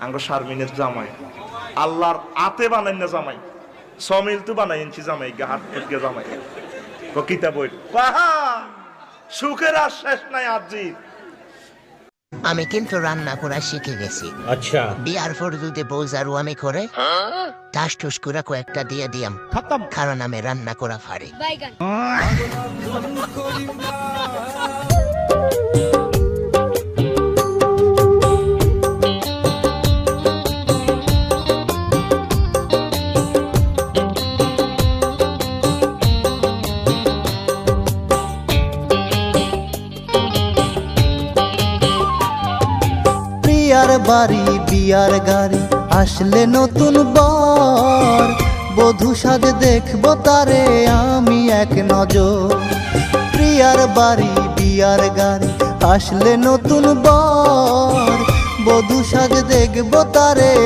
আঙ্গ শারমিনের জামাই আল্লাহর আতে বানাই না জামাই সমিল তো বানাই ইঞ্চি জামাই হাত ফুটকে জামাই কিতা বই পাহা সুখের আর শেষ নাই আজি। আমি কিন্তু রান্না করা শিখে গেছি। अच्छा বিয়ার পর যদি বউ জারু আমি করে টাস টুস করে কয়েকটা দিয়ে দিয়াম খতম, কারণ আমি রান্না করা পারি। প্রিয়ার বাড়ি বিয়ার গাড়ি আসলে নতুন বর, বধূ সাজে দেখবো তারে আমি এক নজর। প্রিয়ার বাড়ি বিয়ার গাড়ি আসলে নতুন বর, বধূ সাজে দেখবো তারে।